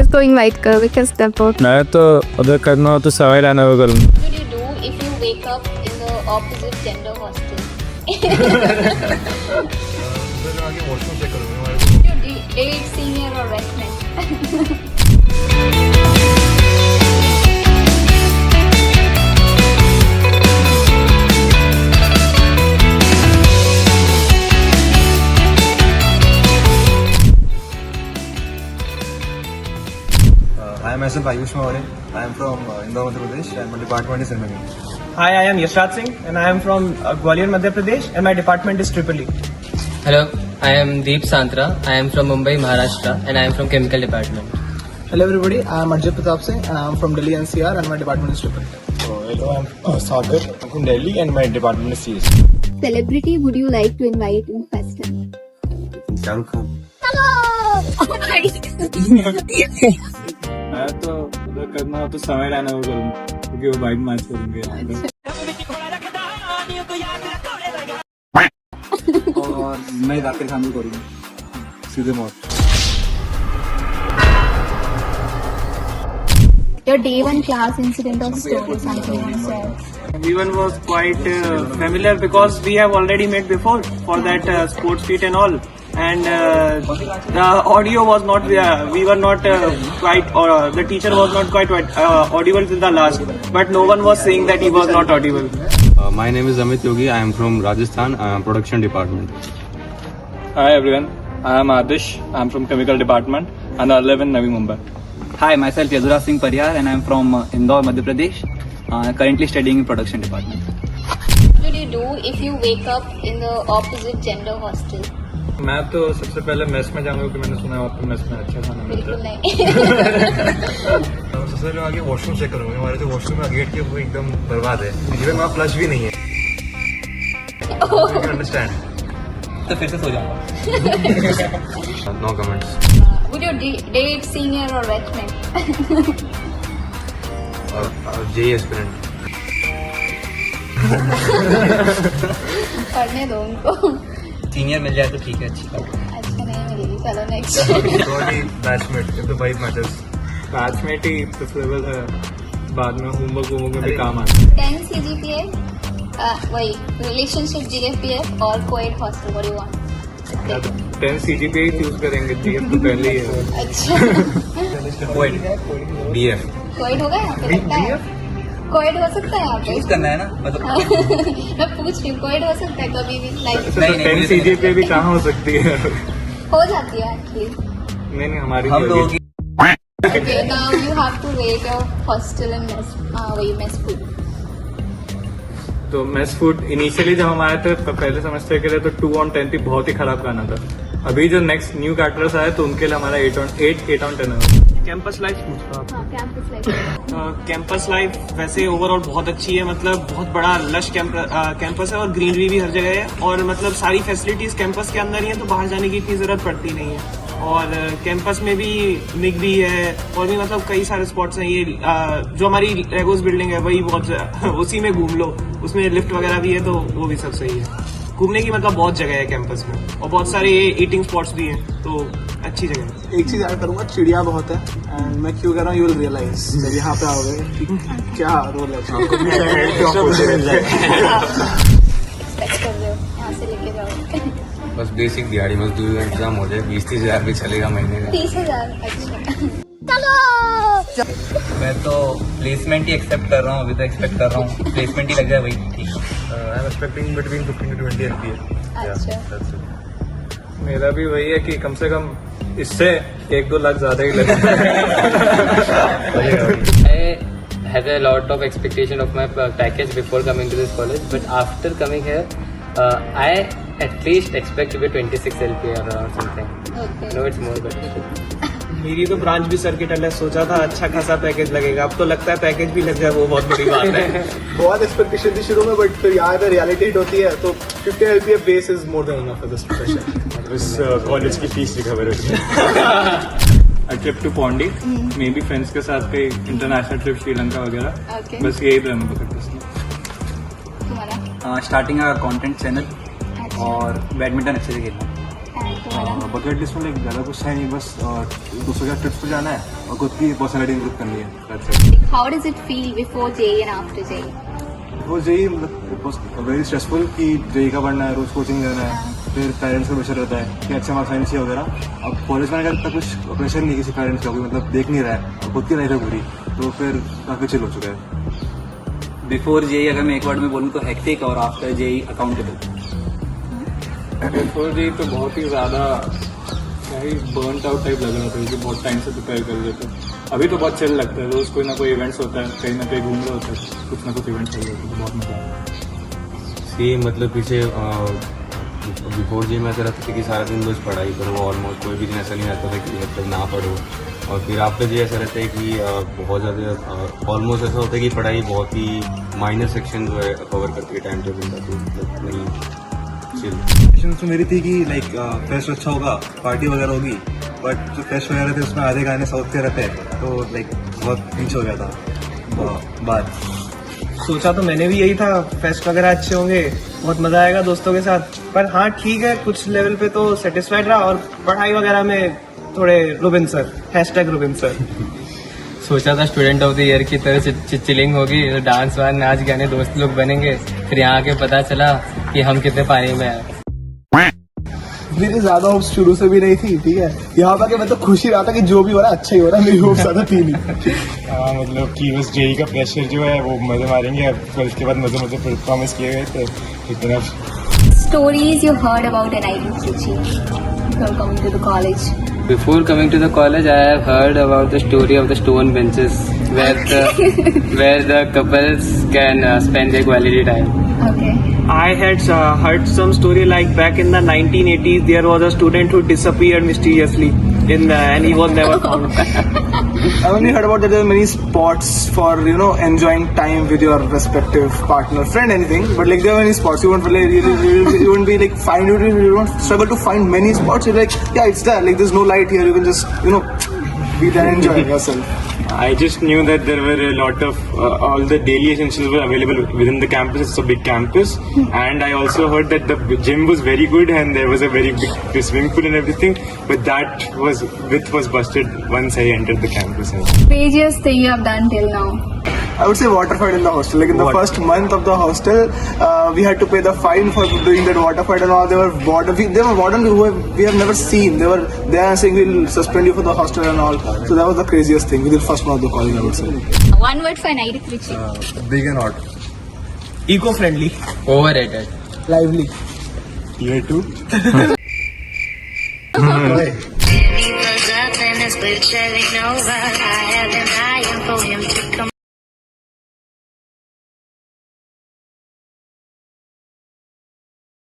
इसको इनवाइट करोगे किस स्टेप पर? मैं तो उधर करना हो तो सवाई लाना वो करूँगा। What would you do if you wake up in the opposite gender hostel? You date senior or recommend? I am myself Ayush Maurya. I am from Indore, Madhya Pradesh, and my department is Cinema. Hi, I am Yashraj Singh and I am from Gwalior, Madhya Pradesh and my department is Triple E. Hello, I am Deep Santra. I am from Mumbai, Maharashtra and I am from Chemical Department. Hello everybody, I am Arjit Pratap Singh and I am from Delhi NCR and my department is Triple E. Hello, I am Sagar. I'm from Delhi, and my department is CS. Celebrity would you like to invite in festival? Shahrukh Khan. मैं तो उधर करना हो तो सवाई लाना वो करूँगा क्योंकि वो बाइक मैच करेंगे यहाँ पे। और मैं जाकिर खान भी करूँगा सीधे मौत। Your day one class incident or story, something you want to share? Even was quite familiar because we have already met before for that sports feat and all. And the audio was not we were not quite the teacher was not quite audible till the last, but no one was saying that he was not audible. My name is Amit Yogi. I am from Rajasthan, production department. Hi everyone, I am Adish. I am from Chemical Department and I live in Navi Mumbai. Hi, myself Yaduraj Singh Pariyar and I am from Indore, Madhya Pradesh. Currently studying in production department. What would you do if you wake up in the opposite gender hostel? मैं तो सबसे पहले mess में जाऊंगा क्योंकि मैंने सुना है वहाँ पे मेस में अच्छा खाना मिलता बिल्कुल है। नहीं। सबसे पहले आगे वॉशरूम चेक करूँगा। हमारे जो वॉशरूम का गेट के वो एकदम बर्बाद है। इवन वहाँ फ्लश भी नहीं है। You understand? तो फिर से सो जाऊंगा। No comments. Would you date senior or recommend? JE aspirant. पढ़ने दो उनको। सीनियर मिल जाए तो ठीक है, अच्छी बात। अच्छा नहीं मिलेगी, चलो next. Probably batchmate if the vibe matters. Batchmate he preferable है, बाद में होमवर्क में भी काम आता है। 10 CGPA, वही relationship GFPF और co-ed hostel, what do you want? 10 CGPA he choose करेंगे, GF तो पहले ही है। अच्छा। BF. co-ed होगा यहाँ पे लगता है? co-ed हो सकता है यहाँ पे? चूज करना है ना, मतलब मैं पूछ रही हूँ, co-ed हो सकता है कभी भी लाइफ नहीं, 10 CGPA भी कहाँ हो सकती है? हो जाती है एक्चुअली। नहीं हमारी हम लोगों की Okay, now you have to rate your hostel and mess food. तो मेस फूड इनिशियली जब हम आए थे पहले सेमेस्टर के लिए तो 2 on 10 थी, बहुत ही खराब खाना था। अभी जो नेक्स्ट न्यू कैटरर्स आए तो उनके लिए हमारा 8 on 10 है। Campus life Campus life. Campus life वैसे ओवरऑल बहुत अच्छी है, मतलब बहुत बड़ा लश कैंपस है और ग्रीनरी भी हर जगह है और मतलब सारी फैसिलिटीज कैंपस के अंदर ही है, तो बाहर जाने की इतनी जरूरत पड़ती नहीं है। और कैंपस में भी मिग भी है और भी मतलब कई सारे स्पॉट्स हैं। ये जो हमारी रेगोस बिल्डिंग है वही बहुत उसी में घूम लो, उसमें लिफ्ट वगैरह भी है, तो वो भी सब सही है। घूमने की मतलब बहुत जगह है कैंपस में और बहुत सारे ईटिंग स्पॉट्स भी हैं, तो अच्छी जगह है। एक चीज ऐड करूंगा, चिड़िया बहुत है एंड मैं क्यों कह रहा हूँ, यू विल रियलाइज जब यहाँ पे आओगे कि क्या रोल है। Expect कर रहे हो, यहाँ से लेके जाओ। बस बेसिक दिहाड़ी मजदूरी का इंतजाम हो जाए, 20-30 हज़ार भी चलेगा महीने का। 30,000 अच्छा। मैं तो प्लेसमेंट ही एक्सेप्ट कर रहा हूँ, अभी तो एक्सपेक्ट कर रहा हूँ प्लेसमेंट ही लग जाए, वही ठीक है। I am expecting between 15 to 20 LPA. अच्छा। That's it. मेरा भी वही है कि कम से कम इससे 1-2 लाख ज्यादा ही लगे। I had a lot of expectation of my package before coming to this college, but after coming here, I at least expect to be 26 LPA or something. Okay. No, it's more, but मेरी तो branch भी circuit है, सोचा था अच्छा खासा package लगेगा, अब तो लगता है पैकेज भी लग जाए वो बहुत बड़ी बात है। बहुत एक्सपेक्टेशन थी शुरू में, बट फिर यहाँ पे रियलिटी हिट होती है तो 50 LPA base is more than enough for this profession. इस कॉलेज की फीस रिकवर होती है। A trip to Pondi, may be friends के साथ कहीं इंटरनेशनल ट्रिप श्रीलंका वगैरह, Okay. बस यही प्लान पकड़ते हैं। तुम्हारा स्टार्टिंग अ कंटेंट चैनल और बैडमिंटन अच्छे से खेलना। बकेट लिस्ट में ज़्यादा कुछ है नहीं, बस दूसरों के ट्रिप्स पे जाना है और खुद की पर्सनैलिटी इंप्रूव करनी है। How does it feel before JEE and after JEE? वो जेई मतलब वेरी स्ट्रेसफुल कि जेई का पढ़ना है, रोज़ कोचिंग देना है, फिर पेरेंट्स का प्रेशर रहता है कि अच्छा मार्क्स आने चाहिए वगैरह। अब कॉलेज में अगर तक कुछ प्रेशर नहीं किसी पेरेंट्स का, कोई मतलब देख नहीं रहा है, अब खुद की लाइफ है पूरी, तो फिर काफ़ी चिल हो चुका है। बिफोर जेई अगर मैं एक वर्ड में बोलूँ तो हेक्टिक और आफ्टर जेई अकाउंटेबल। बिफोर जी तो बहुत ही ज़्यादा बर्नड आउट टाइप लग रहा था कि बहुत टाइम से प्रिपेयर कर रहे थे। अभी तो बहुत चिल लगता है, रोज़ कोई ना कोई इवेंट्स होता है, कहीं ना कहीं घूम रहे होता है, कुछ ना कुछ इवेंट्स चल रहे होते हैं, तो बहुत मजा आता है। सी मतलब पीछे बिफोर जी में ऐसा रहता था कि सारा दिन रोज पढ़ाई करो, ऑलमोस्ट कोई भी दिन ऐसा नहीं रहता था कि मतलब ना पढ़ो। और फिर आफ्टर जी ऐसा रहता है कि बहुत ज़्यादा ऑलमोस्ट ऐसा होता है कि पढ़ाई बहुत ही माइनर सेक्शन जो है कवर करती है टाइम टेबल का, तो मतलब नहीं चिल। तो मेरी थी कि लाइक फेस्ट अच्छा होगा, पार्टी वगैरह होगी, बट जो फेस्ट वगैरह थे उसमें आधे गाने साउथ के रहते हैं, तो लाइक बहुत नीचे हो गया था बात। सोचा तो मैंने भी यही था, फेस्ट वगैरह अच्छे होंगे, बहुत मजा आएगा दोस्तों के साथ। पर हाँ ठीक है, कुछ लेवल पे तो सेटिस्फाइड रहा, और पढ़ाई वगैरह में थोड़े रुबिन सर, #रुबिन सर। सोचा था स्टूडेंट ऑफ द ईयर की तरह चिलिंग होगी, तो डांस वान नाच गाने दोस्त लोग बनेंगे। फिर यहाँ आके पता चला कि हम कितने पानी में आए। मेरी ज्यादा होप्स शुरू से भी नहीं थी, ठीक है। यहाँ पर मैं तो खुश ही रहा था कि जो भी हो रहा है अच्छा ही हो रहा है, मेरी होप्स ज्यादा थी नहीं। हाँ मतलब कि बस जेई का प्रेशर जो है वो मजे मारेंगे, अब ट्वेल्थ के बाद मजे परफॉर्मेंस किए गए थे इतना। Stories you heard about NIT Trichy before coming to the college? Before coming to the college, I have heard about the story of the stone benches, where the couples can spend their quality time. Okay. I had heard some story like back in the 1980s, there was a student who disappeared mysteriously and he was never found. I only heard about that there are many spots for enjoying time with your respective partner, friend, anything. But like there are many spots. You won't be like you won't struggle to find many spots. You're like, yeah, it's there. Like there's no light here. You can just be there and enjoy yourself. I just knew that there were a lot of all the daily essentials were available within the campus. It's a big campus, and I also heard that the gym was very good and there was a very big swimming pool and everything. But that was busted once I entered the campus. Craziest thing you have done till now? I would say water fight in the hostel. Like in the first month of the hostel, we had to pay the fine for doing that water fight and all. There were warden who we have never seen. They were saying we'll suspend you for the hostel and all. So that was the craziest thing within the first month of the college, I would say. One word for NIT Trichy. Big and hot. Eco-friendly. Overrated. Lively. Year 2. He was up and his bitch over. I have been dying for him to